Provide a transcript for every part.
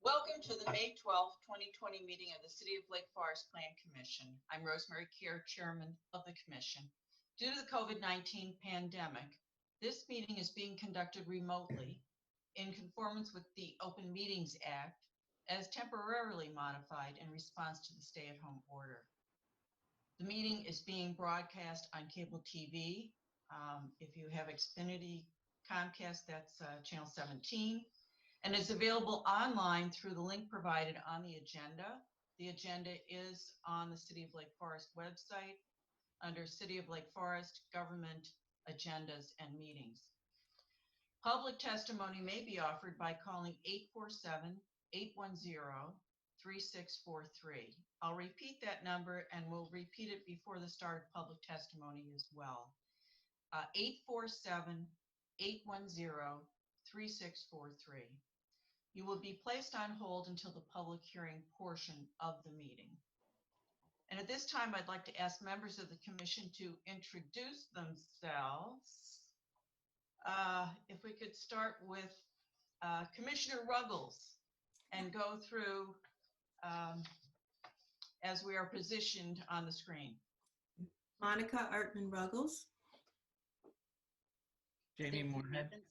Welcome to the May 12th, 2020 meeting of the City of Lake Forest Plan Commission. I'm Rosemary Keir, Chairman of the Commission. Due to the COVID-19 pandemic, this meeting is being conducted remotely in conformance with the Open Meetings Act as temporarily modified in response to the stay-at-home order. The meeting is being broadcast on cable TV. If you have Xfinity Comcast, that's channel 17. And is available online through the link provided on the agenda. The agenda is on the City of Lake Forest website under City of Lake Forest, Government, Agendas, and Meetings. Public testimony may be offered by calling 847-810-3643. I'll repeat that number and we'll repeat it before the start of public testimony as well. 847-810-3643. You will be placed on hold until the public hearing portion of the meeting. And at this time, I'd like to ask members of the commission to introduce themselves. If we could start with Commissioner Ruggles and go through as we are positioned on the screen. Monica Artman Ruggles. Jamie Moorhead.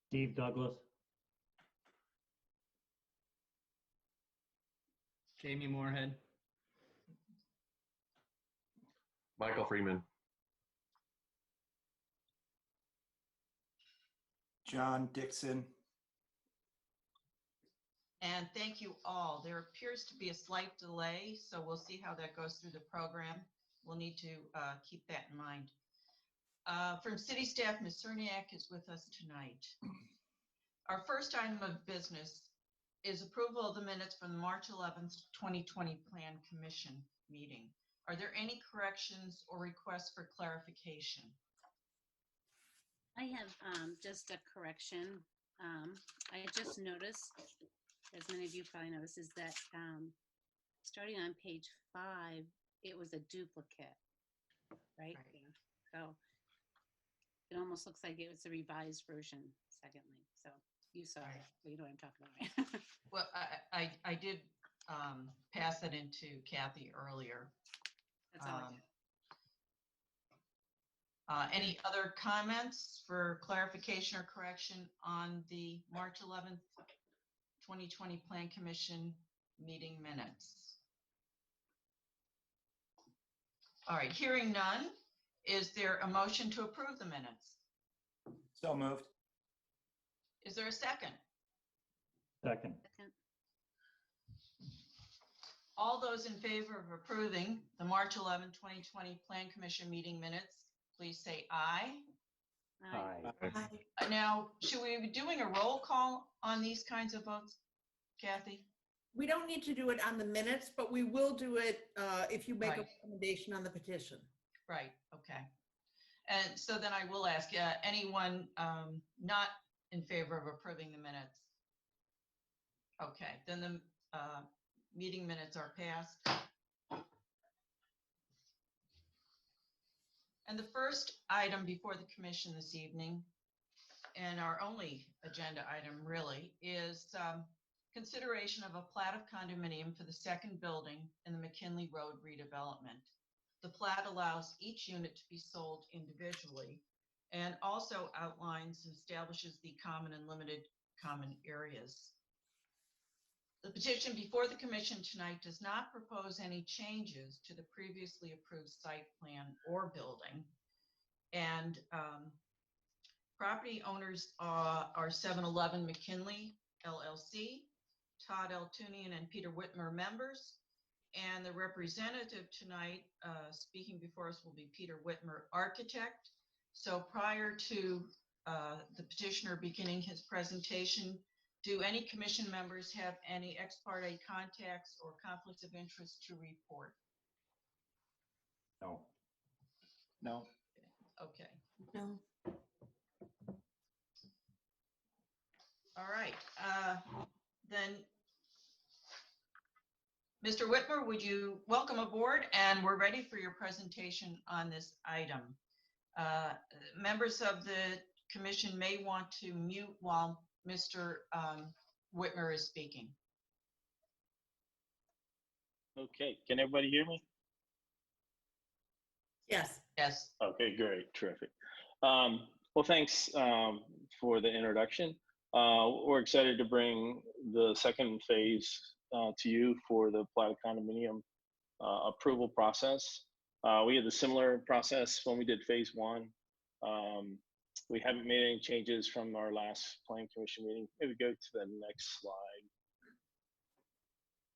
Steve Douglas. Jamie Moorhead. Michael Freeman. John Dixon. And thank you all. There appears to be a slight delay, so we'll see how that goes through the program. We'll need to keep that in mind. From city staff, Ms. Cerniak is with us tonight. Our first item of business is approval of the minutes from the March 11th, 2020 Plan Commission meeting. Are there any corrections or requests for clarification? I have just a correction. I just noticed, as many of you probably noticed, is that starting on page 5, it was a duplicate, right? So it almost looks like it was a revised version, secondly. So you saw it, so you know what I'm talking about, right? Well, I did pass it into Kathy earlier. That's all I did. Any other comments for clarification or correction on the March 11th, 2020 Plan Commission meeting minutes? All right, hearing none, is there a motion to approve the minutes? So moved. Is there a second? Second. All those in favor of approving the March 11, 2020 Plan Commission meeting minutes, please say aye. Aye. Now, should we be doing a roll call on these kinds of votes, Kathy? We don't need to do it on the minutes, but we will do it if you make a Right. recommendation on the petition. Right, okay. And so then I will ask anyone not in favor of approving the minutes? Okay, then the meeting minutes are passed. And the first item before the commission this evening, and our only agenda item really, is consideration of a plat of condominium for the second building in the McKinley Road redevelopment. The plat allows each unit to be sold individually and also outlines and establishes the common and limited common areas. The petition before the commission tonight does not propose any changes to the previously approved site plan or building. And property owners are 711 McKinley LLC, Todd L. Tunian and Peter Whitmer members. And the representative tonight speaking before us will be Peter Whitmer, architect. So prior to the petitioner beginning his presentation, do any commission members have any ex parte contacts or conflicts of interest to report? No. No. Okay. No. All right. Then, Mr. Whitmer, would you welcome aboard? And we're ready for your presentation on this item. Members of the commission may want to mute while Mr. Whitmer is speaking. Okay, can everybody hear me? Yes. Yes. Okay, great, terrific. Well, thanks for the introduction. We're excited to bring the second phase to you for the Plateau condominium approval process. We had a similar process when we did phase one. We haven't made any changes from our last planning commission meeting. Maybe go to the next slide.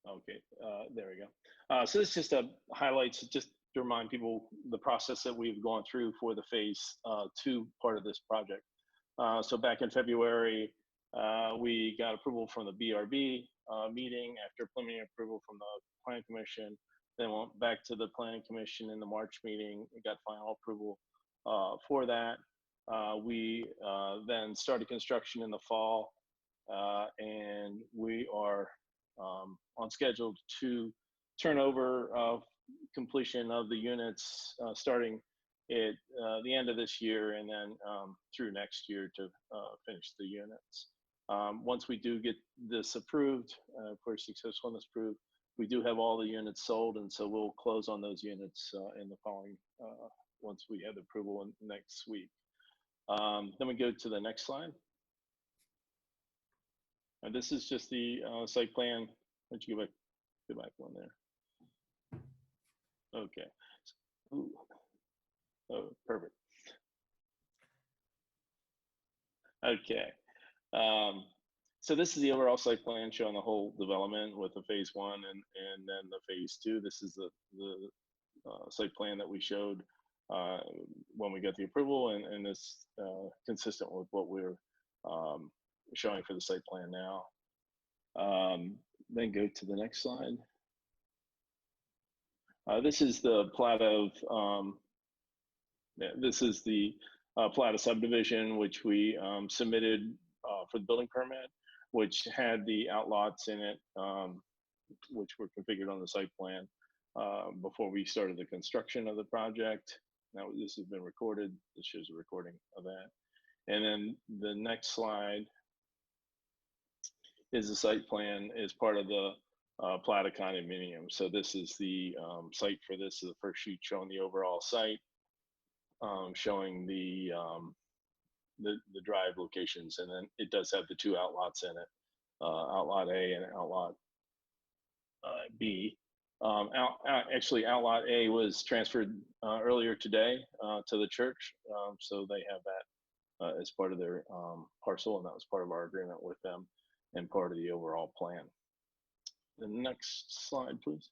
Okay, there we go. So this just highlights, just to remind people, the process that we've gone through for the phase two part of this project. So back in February, we got approval from the BRB meeting after preliminary approval from the planning commission. Then went back to the planning commission in the March meeting. We got final approval for that. We then started construction in the fall, and we are on schedule to turn over completion of the units starting at the end of this year and then through next year to finish the units. Once we do get this approved, if we're successful in this approved, we do have all the units sold, and so we'll close on those units in the following, once we have the approval next week. Then we go to the next slide. And this is just the site plan. Why don't you go back one there? Okay. Ooh. Oh, perfect. Okay. So this is the overall site plan showing the whole development with the phase one and then the phase two. This is the site plan that we showed when we got the approval, and it's consistent with what we're showing for the site plan now. Then go to the next slide. This is the plat of, this is the plat of subdivision, which we submitted for the building permit, which had the outlots in it, which were configured on the site plan before we started the construction of the project. Now this has been recorded. This shows a recording of that. And then the next slide is the site plan as part of the Plateau condominium. So this is the site for this. Is the first sheet showing the overall site, showing the drive locations, and then it does have the two outlots in it, outlot A and outlot B. Actually, outlot A was transferred earlier today to the church, so they have that as part of their parcel, and that was part of our agreement with them and part of the overall plan. The next slide, please.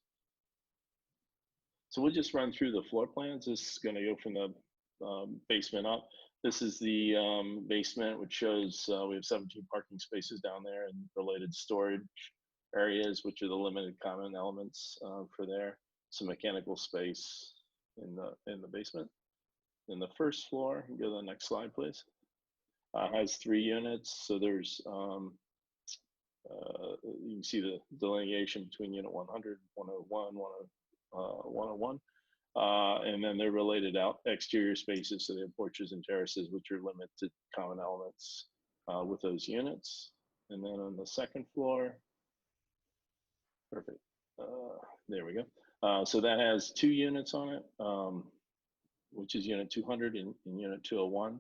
So we'll just run through the floor plans. This is going to go from the basement up. This is the basement, which shows we have 17 parking spaces down there and related storage areas, which are the limited common elements for there. Some mechanical space in the basement. Then the first floor, go to the next slide, please. Has 3 units. So there's you can see the delineation between unit 100, 101, 101. And then they're related out exterior spaces, so they have porches and terraces, which are limited common elements with those units. And then on the second floor, perfect. There we go. So that has 2 units on it, which is unit 200 and unit 201.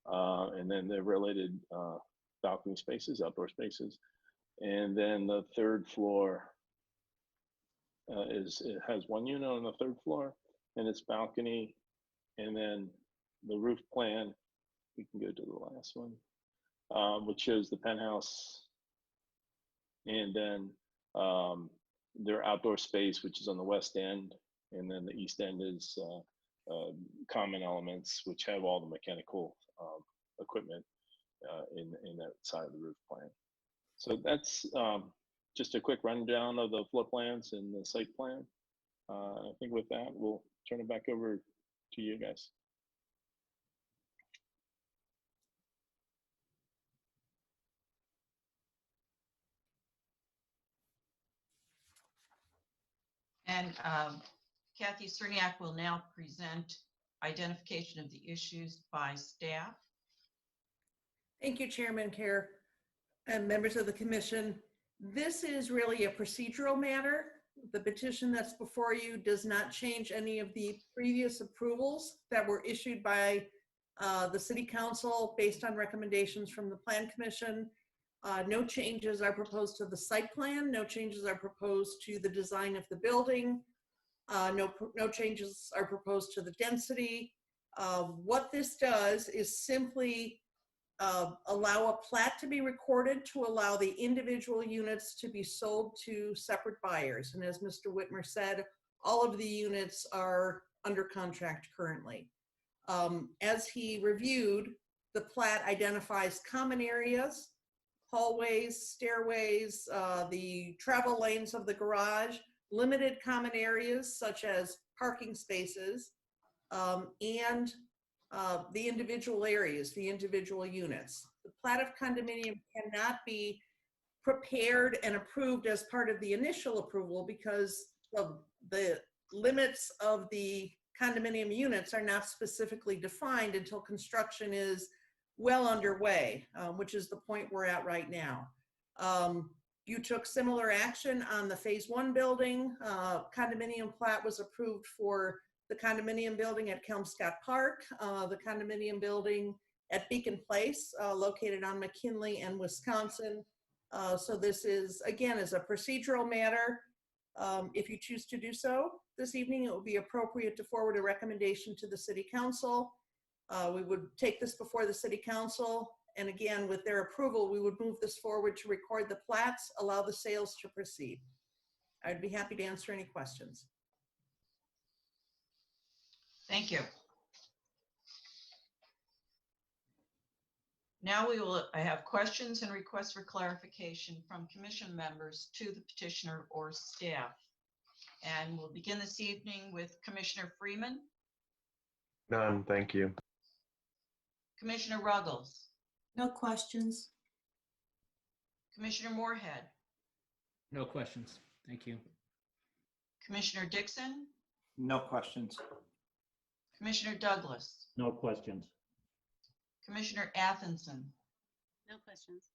And then they're related balcony spaces, outdoor spaces. And then the third floor it has 1 unit on the third floor and its balcony. And then the roof plan, we can go to the last one, which shows the penthouse. And then their outdoor space, which is on the west end. And then the east end is common elements, which have all the mechanical equipment in that side of the roof plan. So that's just a quick rundown of the floor plans and the site plan. I think with that, we'll turn it back over to you guys. And Kathy Cerniak will now present identification of the issues by staff. Thank you, Chairman Care and members of the commission. This is really a procedural matter. The petition that's before you does not change any of the previous approvals that were issued by the City Council based on recommendations from the Plan Commission. No changes are proposed to the site plan. No changes are proposed to the design of the building. No changes are proposed to the density. What this does is simply allow a plat to be recorded to allow the individual units to be sold to separate buyers. And as Mr. Whitmer said, all of the units are under contract currently. As he reviewed, the plat identifies common areas, hallways, stairways, the travel lanes of the garage, limited common areas such as parking spaces, and the individual areas, the individual units. The plat of condominium cannot be prepared and approved as part of the initial approval because of the limits of the condominium units are not specifically defined until construction is well underway, which is the point we're at right now. You took similar action on the phase 1 building. Condominium plat was approved for the condominium building at Kelmscott Park, the condominium building at Beacon Place, located on McKinley and Wisconsin. So this is, again, is a procedural matter. If you choose to do so this evening, it would be appropriate to forward a recommendation to the City Council. We would take this before the City Council, and again, with their approval, we would move this forward to record the plats, allow the sales to proceed. I'd be happy to answer any questions. Thank you. Now I have questions and requests for clarification from commission members to the petitioner or staff. And we'll begin this evening with Commissioner Freeman, None, thank you. Commissioner Ruggles, No questions. Commissioner Moorhead, No questions. Thank you. Commissioner Dixon, No questions. Commissioner Douglas, No questions. Commissioner Athenson. No questions.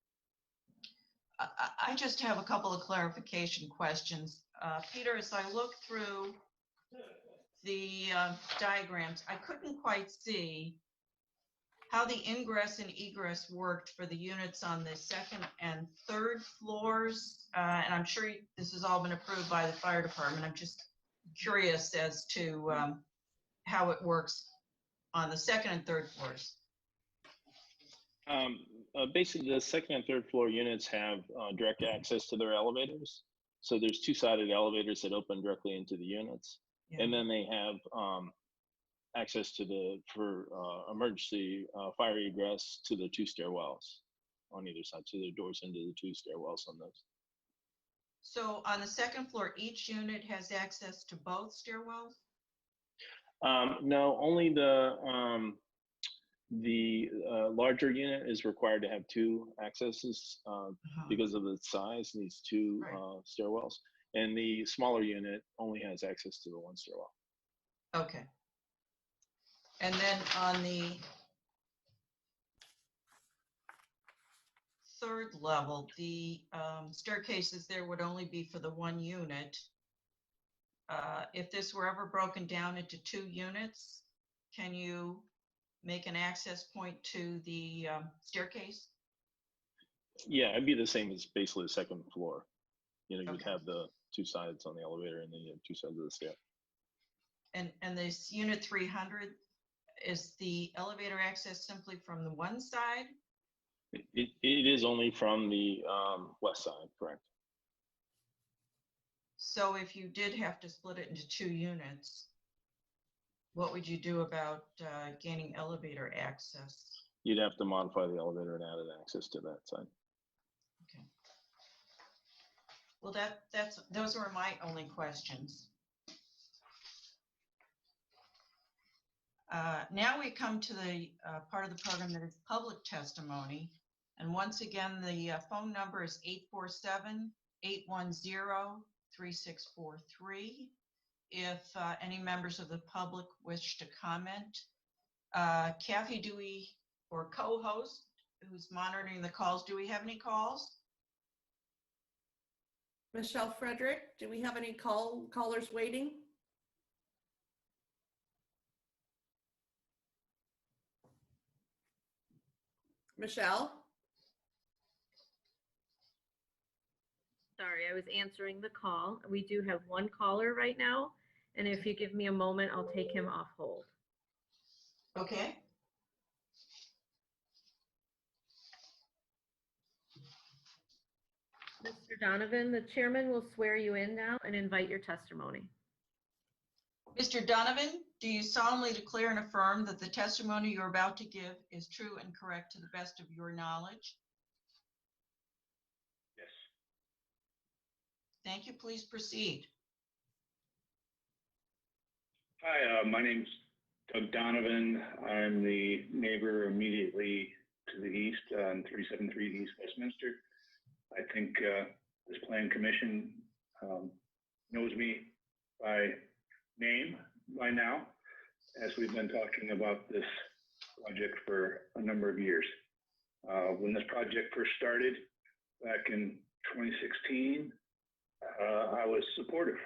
I just have a couple of clarification questions. Peter, as I look through the diagrams, I couldn't quite see how the ingress and egress worked for the units on the second and third floors. And I'm sure this has all been approved by the fire department. I'm just curious as to how it works on the second and third floors. Basically, the second and third floor units have direct access to their elevators. So there's two-sided elevators that open directly into the units. Yeah. And then they have access to for emergency fire egress to the 2 stairwells on either side. So there are doors into the 2 stairwells on those. So on the second floor, each unit has access to both stairwells? No, only the larger unit is required to have 2 accesses because of the size, needs 2 Right. stairwells. And the smaller unit only has access to the 1 stairwell. Okay. And then on the third level, the staircases there would only be for the 1 unit. If this were ever broken down into 2 units, can you make an access point to the staircase? Yeah, it'd be the same as basically the second floor. You know, you'd Okay. have the 2 sides on the elevator and then you have 2 sides of the stair. And this unit 300, is the elevator access simply from the one side? It is only from the west side, correct? So if you did have to split it into 2 units, what would you do about gaining elevator access? You'd have to modify the elevator and add an access to that side. Okay. Well, those were my only questions. Now we come to the part of the program that is public testimony. And once again, the phone number is 847-810-3643. If any members of the public wish to comment. Kathy, or co-host, who's monitoring the calls. Do we have any calls? Michelle Frederick, do we have any callers waiting? Michelle? Sorry, I was answering the call. We do have one caller right now, and if you give me a moment, I'll take him off hold. Okay. Mr. Donovan, the chairman will swear you in now and invite your testimony. Mr. Donovan, do you solemnly declare and affirm that the testimony you're about to give is true and correct to the best of your knowledge? Yes. Thank you. Please proceed. Hi, my name's Doug Donovan. I'm the neighbor immediately to the east on 373 East Westminster. I think this plan commission knows me by name by now, as we've been talking about this project for a number of years. When this project first started back in 2016, I was supportive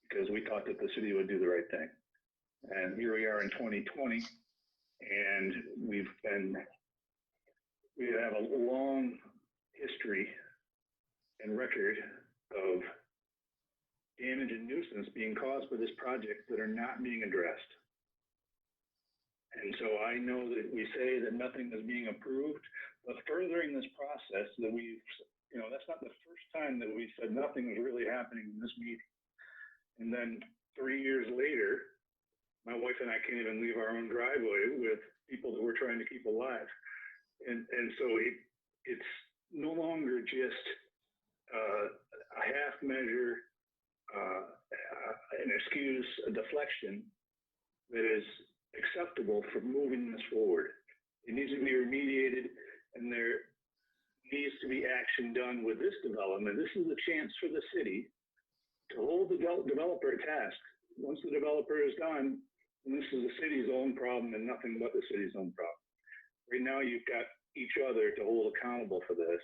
because we thought that the city would do the right thing. And here we are in 2020, and we have a long history and record of damage and nuisance being caused by this project that are not being addressed. And so I know that we say that nothing is being approved, but furthering this process that that's not the first time that we said nothing is really happening in this meeting. And then 3 years later, my wife and I can't even leave our own driveway with people that we're trying to keep alive. And so it's no longer just a half measure, an excuse, a deflection that is acceptable for moving this forward. It needs to be remediated, and there needs to be action done with this development. This is a chance for the city to hold the developer at task. Once the developer is done, and this is the city's own problem and nothing but the city's own problem. Right now, you've got each other to hold accountable for this.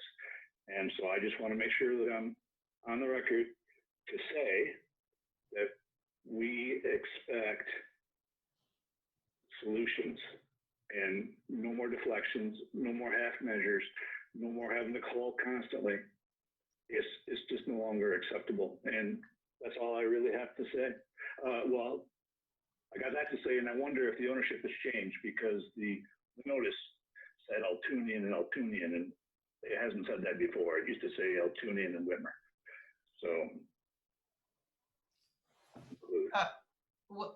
And so I just want to make sure that I'm on the record to say that we expect solutions and no more deflections, no more half measures, no more having to call constantly. It's just no longer acceptable. And that's all I really have to say. Well, I got that to say, and I wonder if the ownership has changed because the notice said Altunian and Altunian, and it hasn't said that before. It used to say Altunian and Whitmer. So,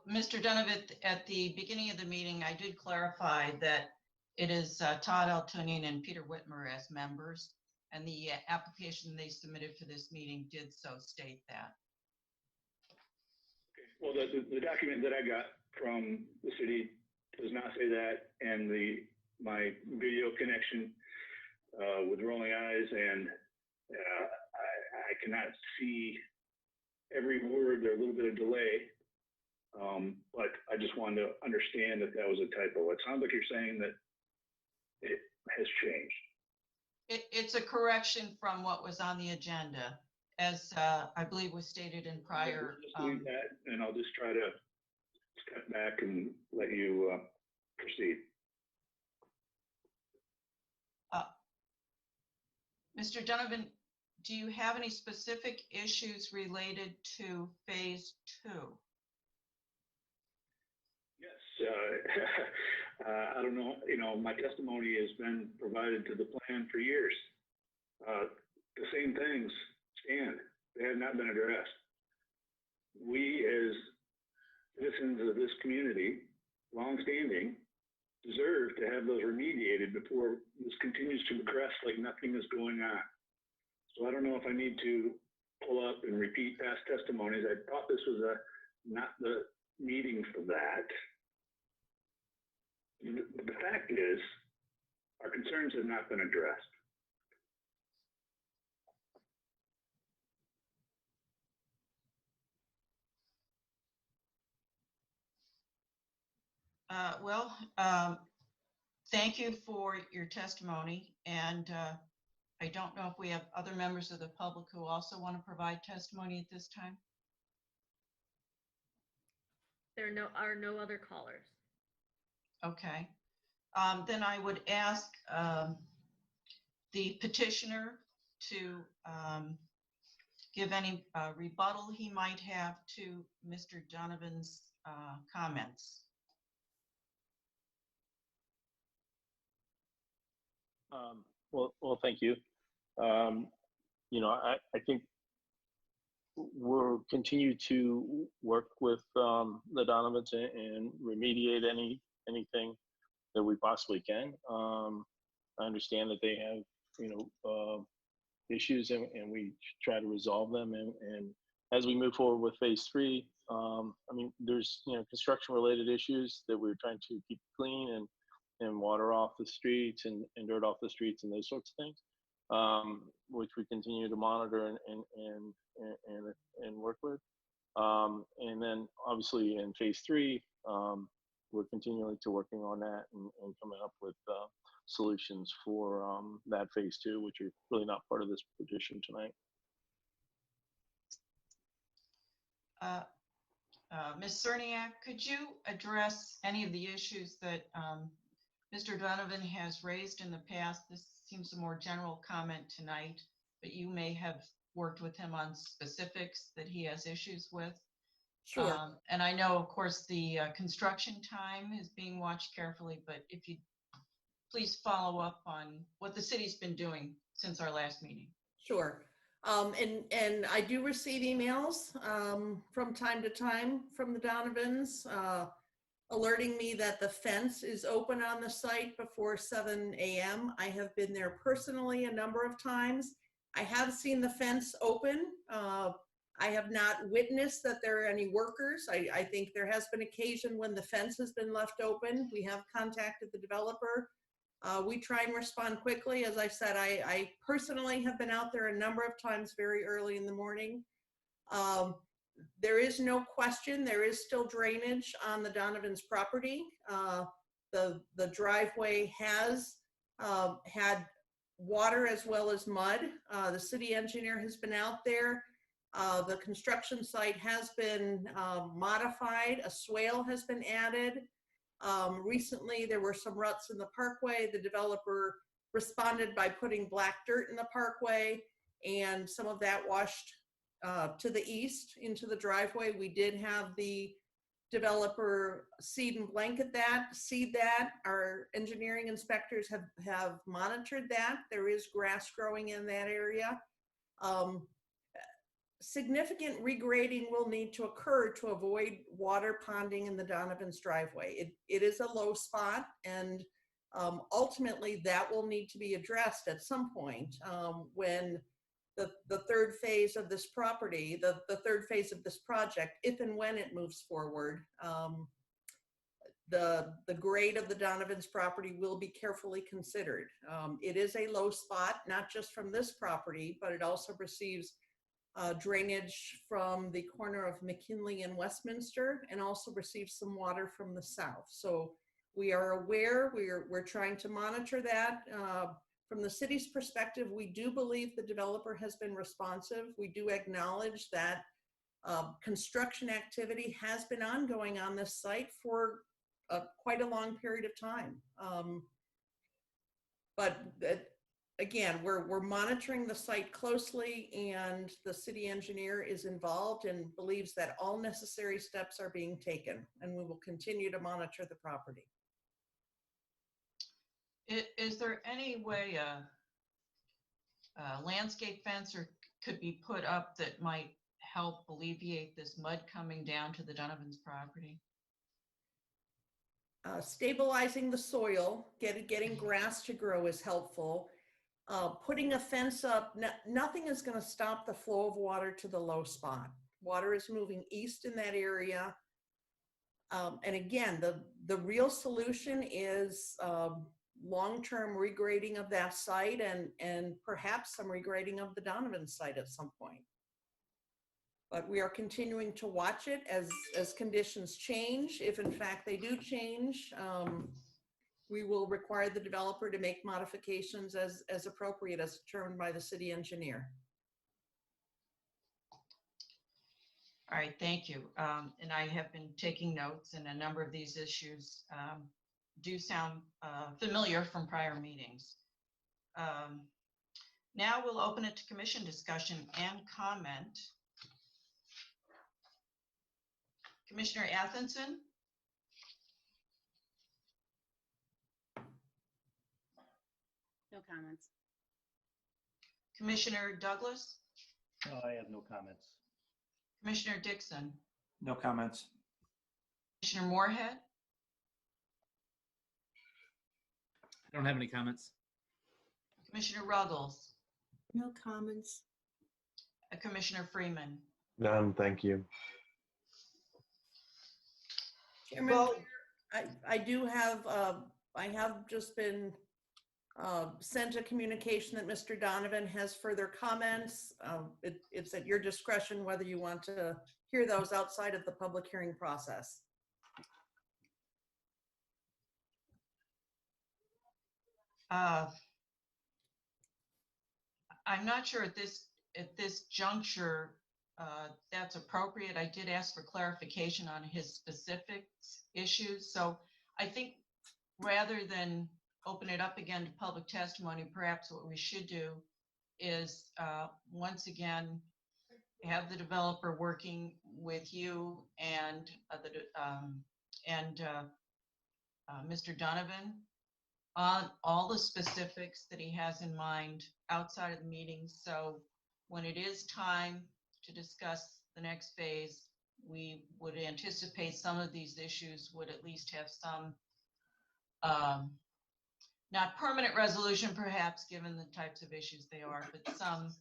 Mr. Donovan, at the beginning of the meeting, I did clarify that it is Todd Altunian and Peter Whitmer as members, and the application they submitted for this meeting did so state that. well, the document that I got from the city does not say that, and my video connection with rolling eyes, and I cannot see every word. There's a little bit of delay, but I just wanted to understand that that was a typo. It sounds like you're saying that it has changed. It's a correction from what was on the agenda, as I believe was stated in prior. Just leave that, and I'll just try to step back and let you proceed. Mr. Donovan, do you have any specific issues related to phase 2? Yes, I don't know, my testimony has been provided to the plan for years. The same things stand. They have not been addressed. We, as citizens of this community, longstanding, deserve to have those remediated before this continues to progress like nothing is going on. So I don't know if I need to pull up and repeat past testimonies. I thought this was not the meeting for that. The fact is, our concerns have not been addressed. thank you for your testimony. And I don't know if we have other members of the public who also want to provide testimony at this time. There are no other callers. Okay. Then I would ask the petitioner to give any rebuttal he might have to Mr. Donovan's comments. Well, thank you. I think we'll continue to work with the Donovans and remediate anything that we possibly can. I understand that they have, issues and we try to resolve them. And as we move forward with phase 3, there's, construction related issues that we're trying to keep clean and water off the streets and dirt off the streets and those sorts of things, which we continue to monitor and work with. And then obviously in phase 3, we're continuing to working on that and coming up with solutions for that phase 2, which are really not part of this petition tonight. Ms. Cerniak, could you address any of the issues that Mr. Donovan has raised in the past? This seems a more general comment tonight, but you may have worked with him on specifics that he has issues with. Sure. And I know, of course, the construction time is being watched carefully, but if you please follow up on what the city's been doing since our last meeting. Sure. And I do receive emails from time to time from the Donovans alerting me that the fence is open on the site before 7 a.m. I have been there personally a number of times. I have seen the fence open. I have not witnessed that there are any workers. I think there has been occasion when the fence has been left open. We have contacted the developer. We try and respond quickly. As I said, I personally have been out there a number of times very early in the morning. There is no question, there is still drainage on the Donovan's property. The driveway has had water as well as mud. The city engineer has been out there. The construction site has been modified. A swale has been added. Recently, there were some ruts in the parkway. The developer responded by putting black dirt in the parkway, and some of that washed to the east into the driveway. We did have the developer seed and blanket that, seed that. Our engineering inspectors have monitored that. There is grass growing in that area. Significant regrading will need to occur to avoid water ponding in the Donovan's driveway. It is a low spot, and ultimately that will need to be addressed at some point when the third phase of this property, the third phase of this project, if and when it moves forward, the grade of the Donovan's property will be carefully considered. It is a low spot, not just from this property, but it also receives drainage from the corner of McKinley and Westminster, and also receives some water from the south. So we are aware, we're trying to monitor that. From the city's perspective, we do believe the developer has been responsive. We do acknowledge that construction activity has been ongoing on this site for quite a long period of time. But again, we're monitoring the site closely, and the city engineer is involved and believes that all necessary steps are being taken, and we will continue to monitor the property. Is there any way a landscape fence could be put up that might help alleviate this mud coming down to the Donovan's property? Stabilizing the soil, getting grass to grow is helpful. Putting a fence up, nothing is going to stop the flow of water to the low spot. Water is moving east in that area. And again, the real solution is long-term regrading of that site and perhaps some regrading of the Donovan site at some point. But we are continuing to watch it as conditions change. If in fact they do change, we will require the developer to make modifications as appropriate, as determined by the city engineer. All right, thank you. And I have been taking notes, and a number of these issues do sound familiar from prior meetings. Now we'll open it to commission discussion and comment. Commissioner Athenson? No comments. Commissioner Douglas? No, I have no comments. Commissioner Dixon? No comments. Commissioner Moorhead? I don't have any comments. Commissioner Ruggles? No comments. Commissioner Freeman? None, thank you. Chairman, Well- I do have, I have just been sent a communication that Mr. Donovan has further comments. It's at your discretion whether you want to hear those outside of the public hearing process. I'm not sure at this juncture that's appropriate. I did ask for clarification on his specifics issues. So I think rather than open it up again to public testimony, perhaps what we should do is once again have the developer working with you and Mr. Donovan on all the specifics that he has in mind outside of the meeting. So when it is time to discuss the next phase, we would anticipate some of these issues would at least have some, not permanent resolution perhaps, given the types of issues they are, but some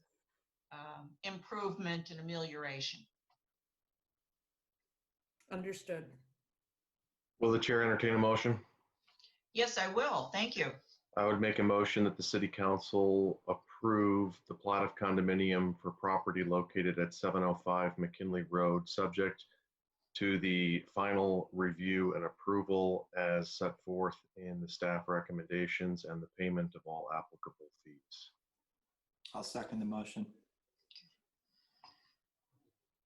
improvement and amelioration. Understood. Will the chair entertain a motion? Yes, I will. Thank you. I would make a motion that the city council approve the plat of condominium for property located at 705 McKinley Road, subject to the final review and approval as set forth in the staff recommendations and the payment of all applicable fees. I'll second the motion.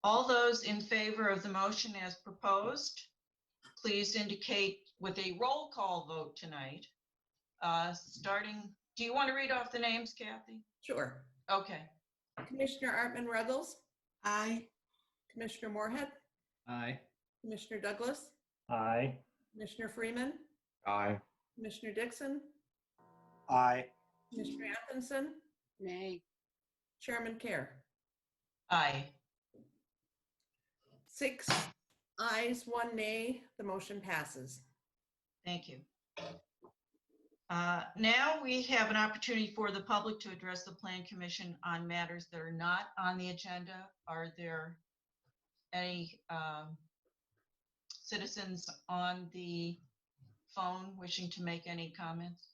All those in favor of the motion as proposed, please indicate with a roll call vote tonight. Starting, do you want to read off the names, Kathy? Sure. Okay. Commissioner Artman Ruggles, Aye. Commissioner Moorhead, Aye. Commissioner Douglas, Aye. Commissioner Freeman, Aye. Commissioner Dixon, Aye. Commissioner Athenson, Nay. Chairman Kerr. Aye. 6 ayes, 1 nay, the motion passes. Thank you. Now we have an opportunity for the public to address the Plan Commission on matters that are not on the agenda. Are there any citizens on the phone wishing to make any comments?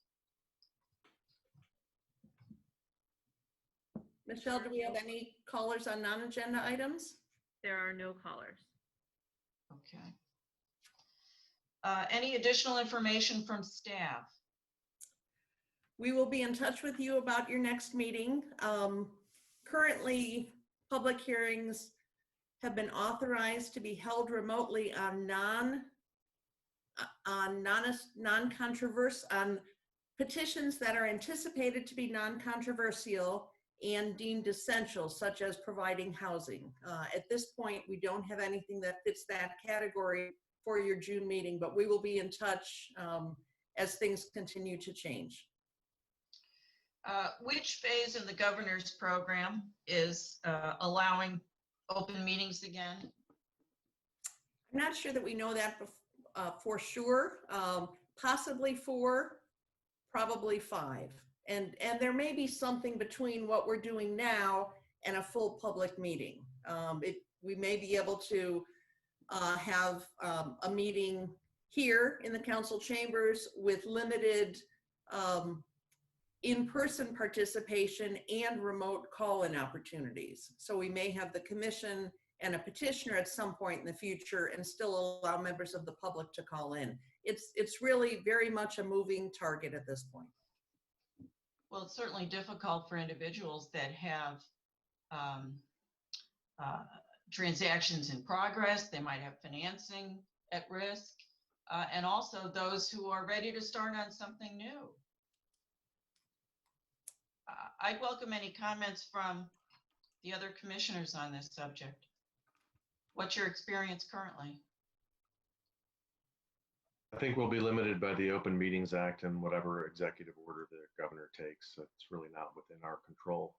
Michelle, do we have any callers on non-agenda items? There are no callers. Okay. Any additional information from staff? We will be in touch with you about your next meeting. Currently, public hearings have been authorized to be held remotely on petitions that are anticipated to be non-controversial and deemed essential, such as providing housing. At this point, we don't have anything that fits that category for your June meeting, but we will be in touch as things continue to change. Which phase in the governor's program is allowing open meetings again? I'm not sure that we know that for sure. Possibly 4, probably 5. And there may be something between what we're doing now and a full public meeting. We may be able to have a meeting here in the council chambers with limited in-person participation and remote call-in opportunities. So we may have the commission and a petitioner at some point in the future and still allow members of the public to call in. It's really very much a moving target at this point. Well, it's certainly difficult for individuals that have transactions in progress. They might have financing at risk, and also those who are ready to start on something new. I'd welcome any comments from the other commissioners on this subject. What's your experience currently? I think we'll be limited by the Open Meetings Act and whatever executive order the governor takes. So it's really not within our control.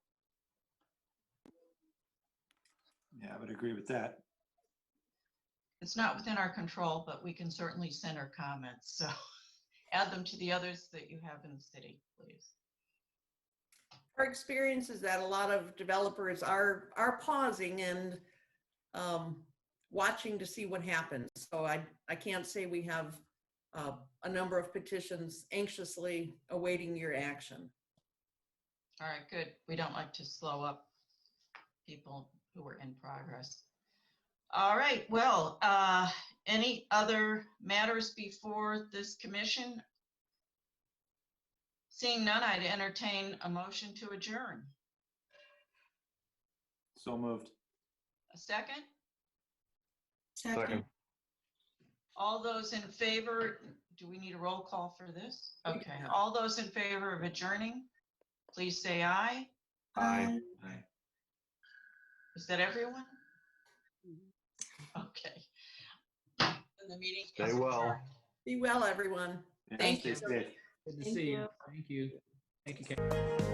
Yeah, I would agree with that. It's not within our control, but we can certainly send our comments. So add them to the others that you have in the city, please. Our experience is that a lot of developers are pausing and watching to see what happens. So I can't say we have a number of petitions anxiously awaiting your action. All right, good. We don't like to slow up people who are in progress. All right, well, any other matters before this commission? Seeing none, I'd entertain a motion to adjourn. So moved. A second? Second. All those in favor, do we need a roll call for this? Okay, all those in favor of adjourning, please say aye. Aye. Is that everyone? Okay. And the meeting is Stay well. adjourned. Be well, everyone. Yeah, Thank stay you. safe. Good to Thank see you. you. Thank you. Thank you, Karen.